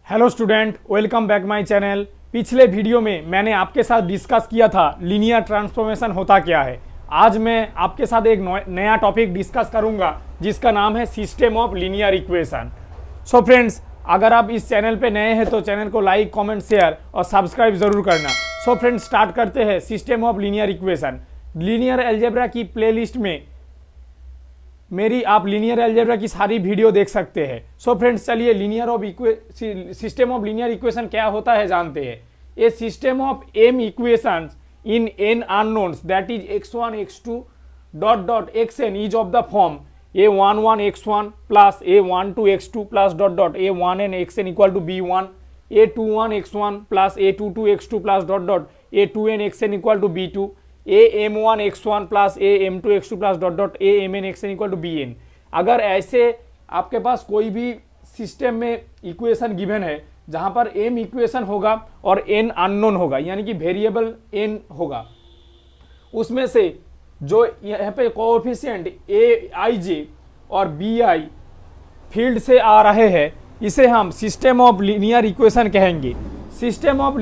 Hello student, welcome back my channel. पिछले video में मैंने आपके साथ डिस्कस किया था लीनियर ट्रांसफॉर्मेशन होता क्या है। आज मैं आपके साथ एक नया टॉपिक डिस्कस करूंगा जिसका नाम है system of linear equation. So friends, अगर आप इस चैनल पे नए हैं तो चैनल को लाइक, कमेंट, शेयर और सब्सक्राइब जरूर करना। सो फ्रेंड्स, स्टार्ट करते हैं system of linear equation. Linear algebra की प्लेलिस्ट में मेरी आप लीनियर अलजेब्रा की सारी वीडियो देख सकते हैं। सो फ्रेंड्स, चलिए सिस्टम ऑफ लीनियर इक्वेशन क्या होता है जानते हैं। A system of m equations in n unknowns that is x1 x2 dot dot xn is of the form a11 x1 plus a12 x2 plus dot dot a1n xn equal to b1, a21 x1 plus a22 x2 plus dot dot a2n xn equal to b2, am1 x1 plus am2 x2 plus dot dot amn xn equal to bn। अगर ऐसे आपके पास कोई भी system में equation given है जहां पर m equation होगा और n अननोन होगा, यानी कि वेरिएबल n होगा, उसमें से जो यहाँ पे कोएफिशिएंट aij और bi फील्ड से आ रहे हैं, इसे हम सिस्टम ऑफ लीनियर इक्वेशन कहेंगे। सिस्टम ऑफ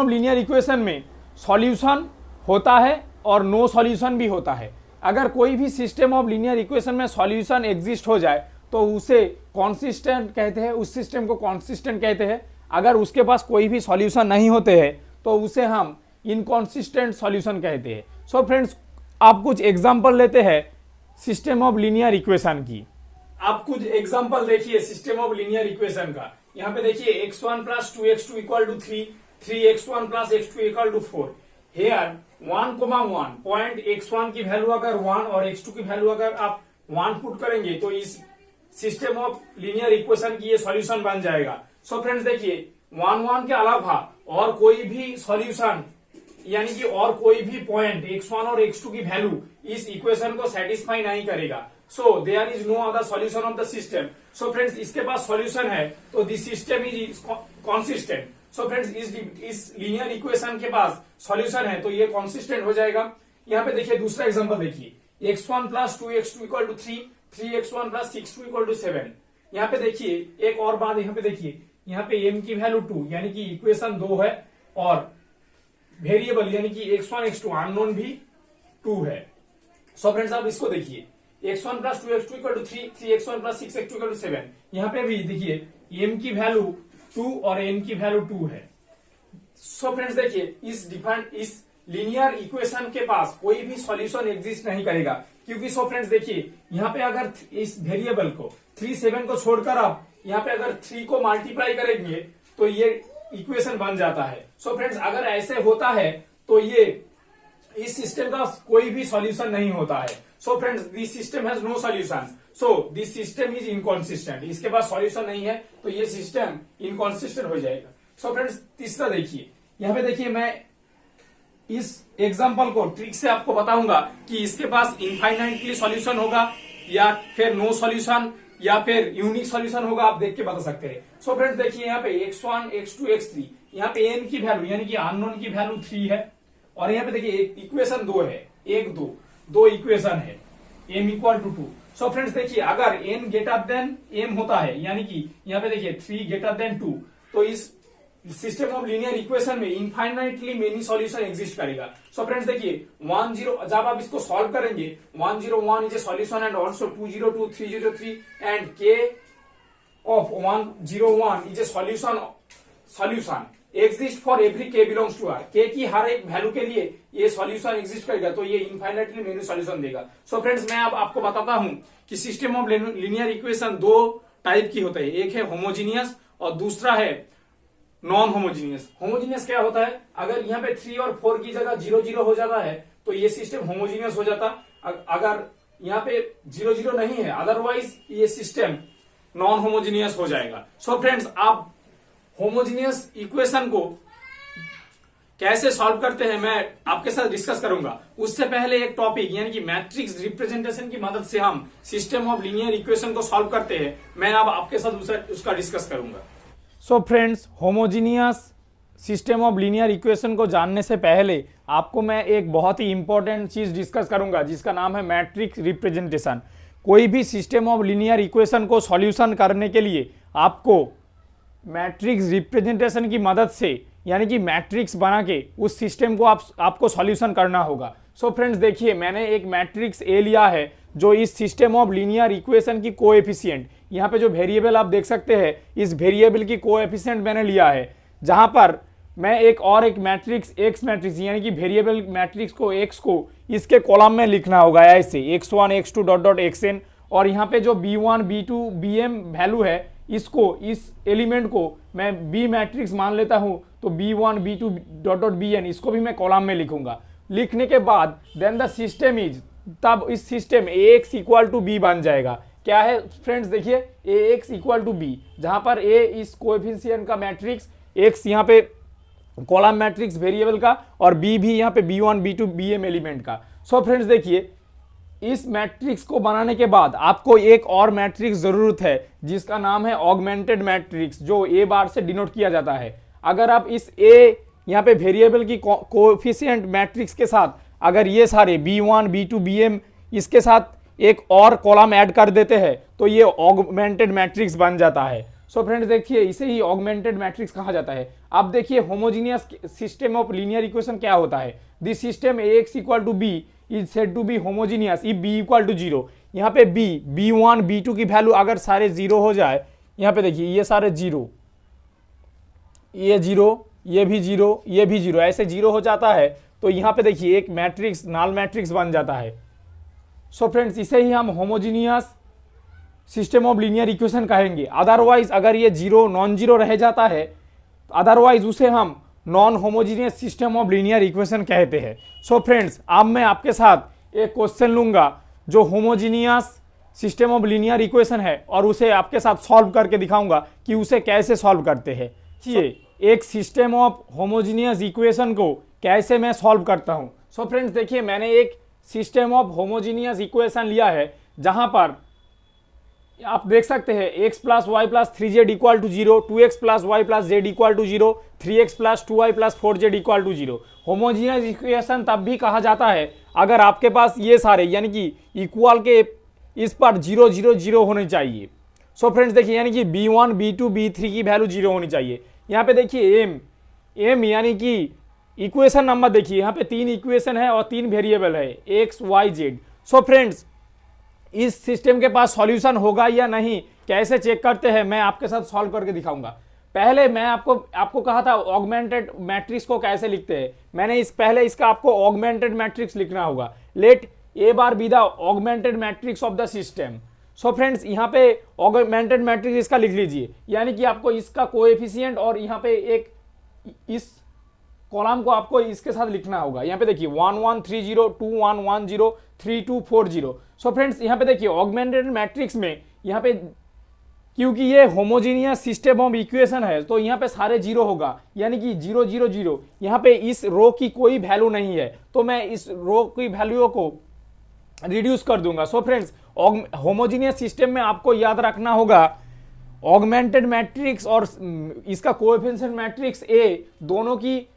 लीनियर इक्वेशन में सॉल्यूशन होता है और नो सॉल्यूशन भी होता है। अगर कोई भी सिस्टम ऑफ लीनियर इक्वेशन में सॉल्यूशन एग्जिस्ट हो जाए तो उसे कॉन्सिस्टेंट कहते हैं, उस सिस्टम को कॉन्सिस्टेंट कहते हैं। अगर उसके पास कोई भी सॉल्यूशन नहीं होते हैं तो उसे हम इनकॉन्सिस्टेंट सॉल्यूशन कहते हैं। सो फ्रेंड्स, आप कुछ एग्जांपल लेते हैं सिस्टम ऑफ लीनियर इक्वेशन की। आप कुछ एग्जांपल देखिए सिस्टम ऑफ लीनियर इक्वेशन का। यहाँ पे देखिए x1 plus 2x2 equal to 3, 3x1 plus x2 equal to 4। Here 1,1 point x1 की वैल्यू अगर 1 और x2 की वैल्यू अगर आप 1 पुट करेंगे तो इस सिस्टम ऑफ लीनियर इक्वेशन की ये सॉल्यूशन बन जाएगा। सो फ्रेंड्स, देखिए 1 के अलावा और कोई भी सॉल्यूशन यानी कि और कोई भी पॉइंट x1 और x2 की वैल्यू इस इक्वेशन को सेटिस्फाई नहीं करेगा। So there is no other solution of the system. So friends, इसके पास सॉल्यूशन है तो this system is consistent. So friends, इस लीनियर इक्वेशन के पास सॉल्यूशन है तो ये कॉन्सिस्टेंट हो जाएगा। यहाँ पे देखिए दूसरा एग्जांपल देखिए x1 plus 2x2 equal to 3, 3x1 plus 6 equal to 7। यहाँ पे देखिए एक और बात, यहाँ पे देखिए यहाँ पे m की वैल्यू 2 यानी कि इक्वेशन 2 है और वेरिएबल यानी कि x1 x2 अननोन भी 2 है। सो फ्रेंड्स, आप इसको देखिए x1 plus 2x2 equal to 3, 3x1 plus 6x2 equal to 7। यहाँ पे भी देखिए m की वैल्यू 2 और n की वैल्यू 2 है। सो फ्रेंड्स, देखिए इस लीनियर इक्वेशन के पास कोई भी सॉल्यूशन एग्जिस्ट नहीं करेगा, क्योंकि सो फ्रेंड्स देखिए यहाँ पे अगर इस वेरिएबल को 3, 7 को छोड़कर आप यहाँ पे अगर 3 को मल्टीप्लाई करेंगे तो ये इक्वेशन बन जाता है। सो फ्रेंड्स, अगर ऐसे होता है तो ये इस सिस्टम का कोई भी सॉल्यूशन नहीं होता है। So friends, this system has no solution, so this system is inconsistent. इसके पास सॉल्यूशन नहीं है तो ये सिस्टम इनकॉन्सिस्टेंट हो जाएगा। सो फ्रेंड्स, तीसरा देखिए, यहाँ पे देखिए मैं इस एग्जांपल को ट्रिक से आपको बताऊंगा कि इसके पास इनफाइनाइटली सॉल्यूशन होगा या फिर नो सॉल्यूशन या फिर यूनिक सॉल्यूशन होगा, आप देख के बता सकते हैं। सो फ्रेंड्स, देखिए यहाँ पे x1 x2 x3, यहाँ पे n की वैल्यू यानी कि अननोन की वैल्यू 3 है और यहाँ पे देखिए इक्वेशन 2 है, 1 2 दो इक्वेशन है, m equal to 2। So friends, देखिए अगर n ग्रेटर देन m होता है यानी कि यहाँ पे देखिए 3 ग्रेटर देन 2 तो इस सिस्टम ऑफ लीनियर इक्वेशन में इनफाइनाइटली मेनी सॉल्यूशन एग्जिस्ट करेगा। सो फ्रेंड्स, देखिए 1 0 जब आप इसको सॉल्व करेंगे 101 is a solution and also 202 303 and k of 101 is a solution exist for every k belongs to r। k की हर एक वैल्यू के लिए ये सॉल्यूशन एग्जिस्ट करेगा तो ये इनफाइनाइटली मेनी सॉल्यूशन देगा। सो फ्रेंड्स, मैं अब आपको बताता हूं कि system of linear equation 2 type की होता है, एक है होमोजीनियस और दूसरा है नॉन होमोजीनियस। होमोजीनियस क्या होता है, अगर यहाँ पे 3 और 4 की जगह 0 0 हो जाता है तो ये सिस्टम होमोजीनियस हो जाता। अगर यहाँ पे 0 0 नहीं है अदरवाइज ये सिस्टम नॉन होमोजीनियस हो जाएगा। सो फ्रेंड्स, आप होमोजीनियस इक्वेशन को कैसे सॉल्व करते हैं मैं आपके साथ डिस्कस करूंगा। उससे पहले एक टॉपिक यानी कि मैट्रिक्स रिप्रेजेंटेशन की मदद से हम सिस्टम ऑफ लीनियर इक्वेशन को सॉल्व करते हैं, मैं अब आपके साथ उसका डिस्कस करूंगा। So friends, homogeneous system of linear equation को जानने से पहले आपको मैं एक बहुत ही इंपॉर्टेंट चीज डिस्कस करूंगा जिसका नाम है मैट्रिक्स रिप्रेजेंटेशन। कोई भी सिस्टम ऑफ लीनियर इक्वेशन को सॉल्यूशन करने के लिए आपको मैट्रिक्स रिप्रेजेंटेशन की मदद से, यानी कि मैट्रिक्स बना के उस सिस्टम को आपको सॉल्यूशन करना होगा। सो फ्रेंड्स देखिए, मैंने एक मैट्रिक्स ए लिया है जो इस सिस्टम ऑफ लीनियर इक्वेशन की कोएफिशिएंट, यहाँ पे जो वेरिएबल आप देख सकते हैं, इस वेरिएबल की कोएफिशिएंट मैंने लिया है, जहां पर मैं एक मैट्रिक्स एक्स मैट्रिक्स यानी कि वेरिएबल मैट्रिक्स को एक्स को इसके कॉलम में लिखना होगा ऐसे x1 x2 dot dot xn, और यहाँ पे जो b1 b2 bm वैल्यू है इसको, इस एलिमेंट को मैं b मैट्रिक्स मान लेता हूँ, तो b1 b2 dot dot bn इसको भी मैं कॉलम में लिखूंगा। लिखने के बाद देन द सिस्टम इज, तब इस system ax equal to b बन जाएगा। क्या है फ्रेंड्स देखिए, ax इक्वल टू b, जहां पर a इस कोएफिशिएंट का मैट्रिक्स, x यहाँ पे कॉलम मैट्रिक्स वेरिएबल का, और b भी यहाँ पे b1 b2 bm एलिमेंट का। सो फ्रेंड्स देखिए, इस मैट्रिक्स को बनाने के बाद आपको एक और मैट्रिक्स जरूरत है जिसका नाम है ऑगमेंटेड मैट्रिक्स, जो a बार से डिनोट किया जाता है। अगर आप इस a यहाँ पे वेरिएबल की कोएफिशिएंट मैट्रिक्स के साथ अगर ये सारे b1 b2 bm इसके साथ एक और कॉलम ऐड कर देते हैं तो ये ऑगमेंटेड मैट्रिक्स बन जाता है। सो फ्रेंड्स देखिए, इसे ही ऑगमेंटेड मैट्रिक्स कहा जाता है। अब देखिए, homogeneous system of linear equation क्या होता है। This system ax equal to b is said to be homogeneous if b equal to 0। यहाँ पे b1 b2 की वैल्यू अगर सारे 0 हो जाए, यहाँ पे देखिए ये सारे 0, ये 0, ये भी 0, ये भी 0, ऐसे 0 हो जाता है, तो यहाँ पे देखिए एक मैट्रिक्स नल मैट्रिक्स बन जाता है। सो फ्रेंड्स, इसे ही हम homogeneous system of linear equation कहेंगे। अदरवाइज अगर ये 0 नॉन 0 रह जाता है, अदरवाइज उसे हम non homogeneous system of linear equation कहते हैं। सो फ्रेंड्स, अब मैं आपके साथ एक क्वेश्चन लूंगा जो homogeneous system of linear equation है, और उसे आपके साथ सॉल्व करके दिखाऊंगा कि उसे कैसे सॉल्व करते हैं। एक सिस्टम ऑफ होमोजीनियस इक्वेशन को कैसे मैं सॉल्व करता हूं। सो फ्रेंड्स देखिए, मैंने एक सिस्टम ऑफ होमोजीनियस इक्वेशन लिया है जहां पर आप देख सकते हैं x plus y plus 3z equal to 0, 2x plus y plus z equal to 0, 3x plus 2y plus 4z equal to 0। Homogeneous equation तब भी कहा जाता है अगर आपके पास ये सारे यानी कि इक्वल के इस पर 0 0 0 होने चाहिए। सो फ्रेंड्स देखिए, यानी कि b1 b2 b3 की वैल्यू 0 होनी चाहिए। यहाँ पे देखिए m यानी कि इक्वेशन नंबर देखिए, यहाँ पे 3 इक्वेशन है और 3 वेरिएबल है x y z। सो फ्रेंड्स, इस सिस्टम के पास सॉल्यूशन होगा या नहीं, कैसे चेक करते हैं, मैं आपके साथ सॉल्व करके दिखाऊंगा। पहले मैं आपको कहा था ऑगमेंटेड मैट्रिक्स को कैसे लिखते हैं। मैंने पहले इसका आपको ऑगमेंटेड मैट्रिक्स लिखना होगा। Let A bar be the augmented matrix of the system. So friends, यहाँ पे ऑगमेंटेड मैट्रिक्स इसका लिख लीजिए, यानी कि आपको इसका कोएफिशिएंट और यहाँ पे एक इस कॉलम को आपको इसके साथ लिखना होगा। यहाँ पे देखिए 1 1 3 0 2 1 1 0 3 2 4 0। सो फ्रेंड्स, यहाँ पे देखिए ऑगमेंटेड मैट्रिक्स में यहाँ पे क्योंकि ये होमोजीनियस सिस्टम ऑफ इक्वेशन है तो यहाँ पे सारे 0 होगा, यानी कि 0 0 0। यहाँ पे इस रो की कोई वैल्यू नहीं है तो मैं इस रो की वैल्यू को रिड्यूस कर दूंगा। सो फ्रेंड्स, होमोजीनियस सिस्टम में आपको याद रखना होगा ऑगमेंटेड मैट्रिक्स और इसका कोएफिशिएंट मैट्रिक्स ए दोनों की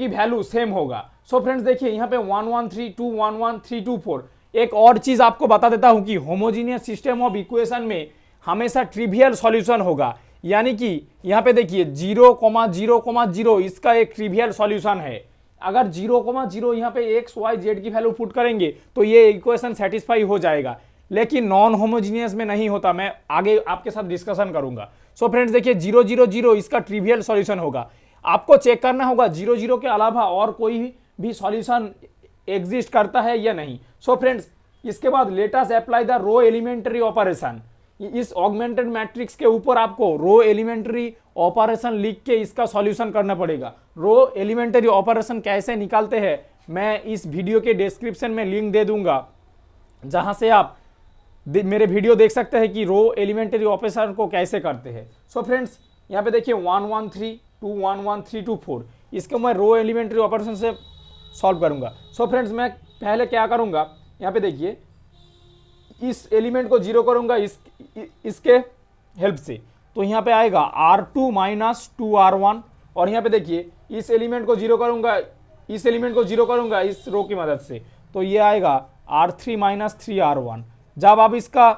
वैल्यू सेम होगा। सो फ्रेंड्स देखिए, यहाँ पे 1 1 3 2 1 1 3 2 4। एक और चीज आपको बता देता हूं कि होमोजीनियस सिस्टम ऑफ इक्वेशन में हमेशा ट्रिवियल सॉल्यूशन होगा, यानी कि यहाँ पे देखिए 0 0 0 इसका एक ट्रिवियल सॉल्यूशन है। अगर 0 0 यहाँ पे x y z की वैल्यू पुट करेंगे तो ये इक्वेशन सेटिस्फाई हो जाएगा, लेकिन नॉन होमोजीनियस में नहीं होता। मैं आगे आपके साथ डिस्कशन करूंगा। सो फ्रेंड्स देखिए, 0 0 0 इसका ट्रिवियल सॉल्यूशन होगा। आपको चेक करना होगा 0 0 के अलावा और कोई भी सॉल्यूशन एग्जिस्ट करता है या नहीं। सो फ्रेंड्स, इसके बाद let us apply the row elementary operation. इस ऑगमेंटेड मैट्रिक्स के ऊपर आपको रो एलिमेंट्री ऑपरेशन लिख के इसका सॉल्यूशन करना पड़ेगा। रो एलिमेंट्री ऑपरेशन कैसे निकालते हैं मैं इस वीडियो के डिस्क्रिप्शन में लिंक दे दूंगा, जहां से आप मेरे वीडियो देख सकते हैं कि रो एलिमेंट्री ऑपरेशन को कैसे करते हैं। सो फ्रेंड्स, यहाँ पे देखिए 1 1 3 2 1 1 3 2 4 इसको मैं रो एलिमेंट्री ऑपरेशन से सॉल्व करूंगा। सो फ्रेंड्स, मैं पहले क्या करूंगा, यहाँ पे देखिए इस एलिमेंट को 0 करूंगा इसके हेल्प से, तो यहाँ पे आएगा R2 माइनस 2R1, और यहाँ पे देखिए इस एलिमेंट को 0 करूंगा इस रो की मदद से, तो ये आएगा R3 माइनस 3R1। जब आप इसका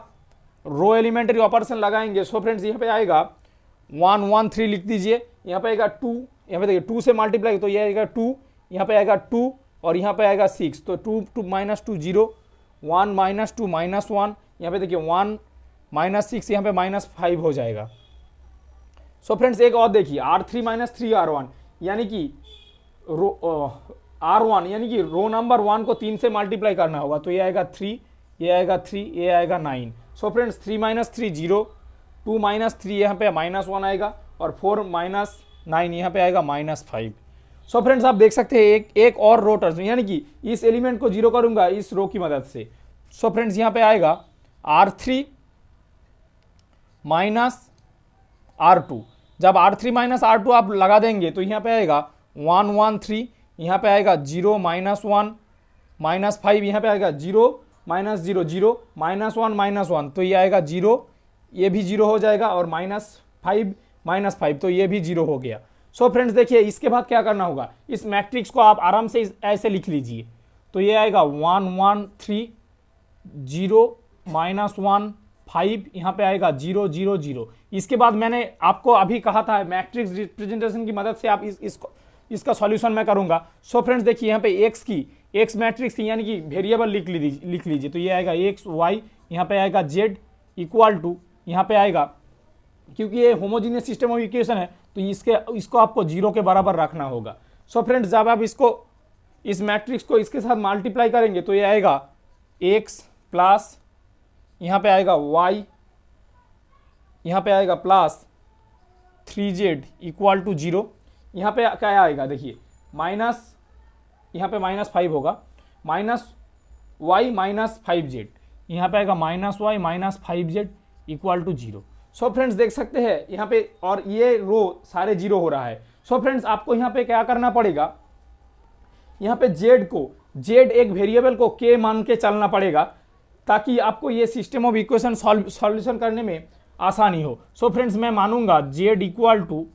रो एलिमेंट्री ऑपरेशन लगाएंगे सो फ्रेंड्स यहाँ पे आएगा 1 1 3 लिख दीजिए, यहाँ पे आएगा 2, यहाँ पे देखिए 2 से मल्टीप्लाई तो ये आएगा 2, यहाँ पे आएगा 2 और यहाँ पे आएगा 6, तो 2 माइनस 2 0, 1 माइनस 2 माइनस 1, यहाँ पे देखिए 1 माइनस 6, यहाँ पे माइनस 5 हो जाएगा। सो फ्रेंड्स एक और देखिए R3 माइनस 3R1 यानी कि R1 यानी कि रो नंबर 1 को 3 से मल्टीप्लाई करना होगा, तो ये आएगा 3, ये आएगा 3, ये आएगा 9। सो फ्रेंड्स 3 माइनस 3 0, 2 माइनस 3 यहाँ पे माइनस 1 आएगा और 4 माइनस 9 यहाँ पे आएगा माइनस 5। सो फ्रेंड्स आप देख सकते हैं एक और रो टर्म यानी कि इस एलिमेंट को जीरो करूंगा इस रो की मदद से। सो फ्रेंड्स यहाँ पे आएगा R3 माइनस R2। जब R3 माइनस R2 आप लगा देंगे तो यहाँ पे आएगा 1 1 3, यहाँ पे आएगा 0 माइनस 1 माइनस 5, यहाँ पे आएगा 0 माइनस 0 0 माइनस 1 माइनस 1, तो ये आएगा 0, ये भी 0 हो जाएगा और माइनस 5 माइनस 5, तो ये भी 0 हो गया। सो फ्रेंड्स देखिए इसके बाद क्या करना होगा, इस मैट्रिक्स को आप आराम से ऐसे लिख लीजिए, तो ये आएगा 1 1 3 0 माइनस 1 5, यहाँ पे आएगा 0 0 0। इसके बाद मैंने आपको अभी कहा था मैट्रिक्स रिप्रेजेंटेशन की मदद से आप इसका सॉल्यूशन मैं करूंगा। सो फ्रेंड्स देखिए यहाँ पे एक्स मैट्रिक्स की यानी कि वेरिएबल लिख लीजिए, तो ये आएगा एक्स वाई, यहाँ पे आएगा जेड इक्वल टू, यहाँ पे आएगा क्योंकि ये होमोजीनियस सिस्टम ऑफ इक्वेशन है तो इसको आपको 0 के बराबर रखना होगा। सो फ्रेंड्स जब आप इस मैट्रिक्स को इसके साथ मल्टीप्लाई करेंगे तो ये आएगा एक्स प्लस, यहाँ पे आएगा y, यहाँ पे आएगा प्लस 3z इक्वल टू 0, यहाँ पे क्या आएगा देखिए माइनस, यहाँ पे माइनस 5 होगा, माइनस y माइनस 5z, यहाँ पे आएगा minus y minus 5z equal to 0। So friends देख सकते हैं यहाँ पे और ये रो सारे 0 हो रहा है। सो फ्रेंड्स आपको यहाँ पे क्या करना पड़ेगा, यहाँ पे z एक वेरिएबल को k मान के चलना पड़ेगा ताकि आपको ये सिस्टम ऑफ इक्वेशन सॉल्यूशन करने में आसानी हो। सो फ्रेंड्स मैं मानूंगा z इक्वल टू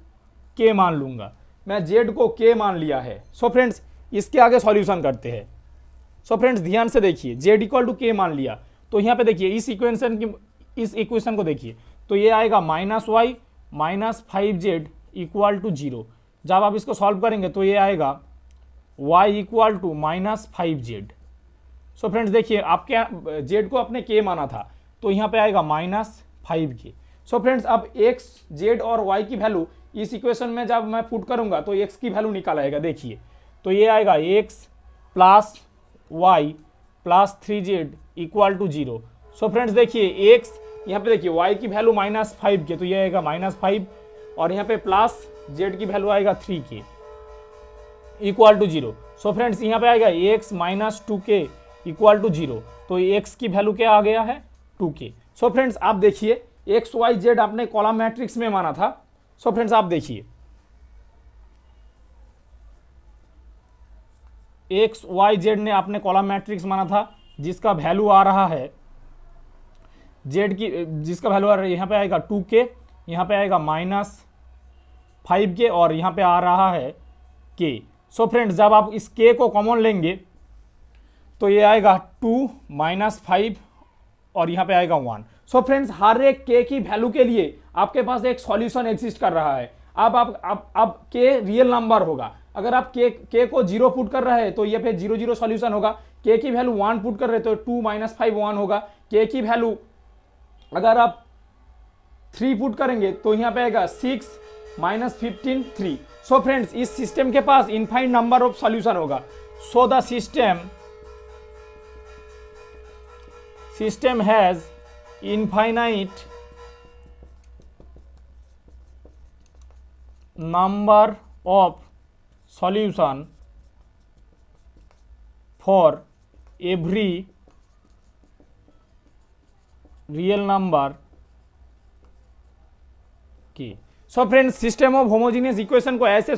k मान लूंगा, मैं z को k मान लिया है। सो फ्रेंड्स इसके आगे सॉल्यूशन करते हैं। सो फ्रेंड्स ध्यान से देखिए z इक्वल टू k मान लिया, तो यहाँ पे देखिए इस इक्वेशन को देखिए, तो ये आएगा minus y minus 5z equal to 0। जब आप इसको सॉल्व करेंगे तो ये आएगा y equal to minus 5z। So friends देखिए आपके z को अपने k माना था तो यहाँ पे आएगा माइनस 5k। सो फ्रेंड्स अब x, z और y की वैल्यू इस इक्वेशन में जब मैं पुट करूंगा तो x की वैल्यू निकाल आएगा, देखिए तो ये आएगा x plus y plus 3z equal to 0। So friends देखिए x, यहाँ पे देखिए y की वैल्यू माइनस 5k तो ये आएगा माइनस 5 और यहाँ पे प्लस z की वैल्यू आएगा 3k equal to 0। So friends यहाँ पे आएगा x minus 2k equal to 0, तो x की वैल्यू क्या आ गया है 2k। सो फ्रेंड्स आप देखिए x y z आपने कॉलम मैट्रिक्स में माना था। सो फ्रेंड्स आप देखिए x y z ने आपने कॉलम मैट्रिक्स माना था जिसका वैल्यू आ रहा है z की, जिसका वैल्यू आ रहा है यहाँ पे आएगा 2k, यहाँ पे आएगा माइनस 5k और यहाँ पे आ रहा है k। सो फ्रेंड्स जब आप इस k को कॉमन लेंगे तो ये आएगा 2 माइनस 5 और यहाँ पे आएगा 1। सो फ्रेंड्स हर एक k की वैल्यू के लिए आपके पास एक सॉल्यूशन एग्जिस्ट कर रहा है। अब k रियल नंबर होगा, अगर आप k को 0 पुट कर रहे हैं तो ये फिर 0 0 सॉल्यूशन होगा। k की वैल्यू 1 पुट कर रहे तो 2 माइनस 5 1 होगा। k की वैल्यू अगर आप 3 पुट करेंगे तो यहाँ पे आएगा 6 माइनस 15 3। सो फ्रेंड्स इस सिस्टम के पास इनफाइनाइट नंबर ऑफ सॉल्यूशन होगा। So the system has infinite number of solution for every real number की। So friends system of homogeneous equation को ऐसे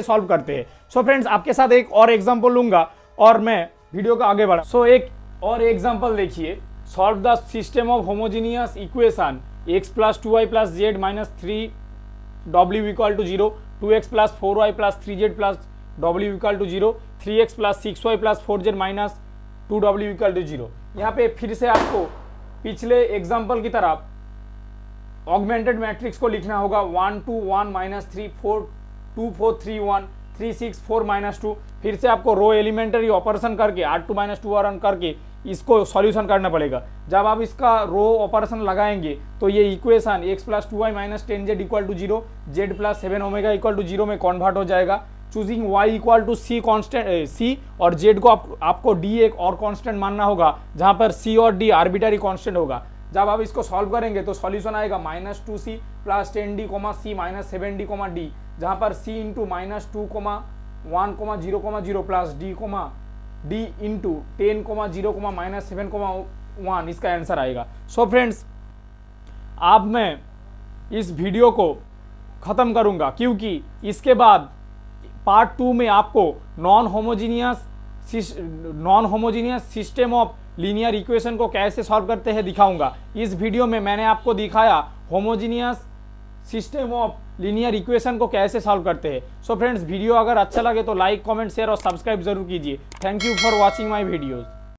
सॉल्व करते हैं। सो फ्रेंड्स आपके साथ एक और एग्जांपल लूंगा और मैं वीडियो को आगे बढ़ा। सो एक और एग्जांपल देखिए, solve the system of homogeneous equation x plus 2y plus z minus 3w equal to 0, 2x plus 4y plus 3z plus w equal to 0, 3x plus 6y plus 4z minus 2w equal to 0। यहाँ पे फिर से आपको पिछले example की तरह augmented matrix को लिखना होगा 1 2 1 माइनस 3 4 2 4 3 1 3 6 4 माइनस 2। फिर से आपको रो एलिमेंटरी ऑपरेशन करके R2 माइनस 2 रन करके इसको सॉल्यूशन करना पड़ेगा। जब आप इसका रो ऑपरेशन लगाएंगे तो ये equation x plus 2y minus 10z equal to 0 z plus 7 omega equal to 0 में कन्वर्ट हो जाएगा। Choosing y equal to c constant c और z को आपको d एक और कॉन्स्टेंट मानना होगा, जहां पर c और d आर्बिटरी कॉन्स्टेंट होगा। जब आप इसको सॉल्व करेंगे तो सॉल्यूशन आएगा minus 2c plus 10d c minus 7d d, जहां पर c into minus 2 1 0 plus d into 10 0 minus 7 1 इसका आंसर आएगा। सो फ्रेंड्स, अब मैं इस वीडियो को ख़त्म करूंगा, क्योंकि इसके बाद पार्ट 2 में आपको non homogeneous system of linear equation को कैसे सॉल्व करते हैं दिखाऊंगा। इस वीडियो में मैंने आपको दिखाया homogeneous system of linear equation को कैसे सॉल्व करते हैं। सो फ्रेंड्स, वीडियो अगर अच्छा लगे तो लाइक, कमेंट, शेयर और सब्सक्राइब जरूर कीजिए। Thank you for watching my videos.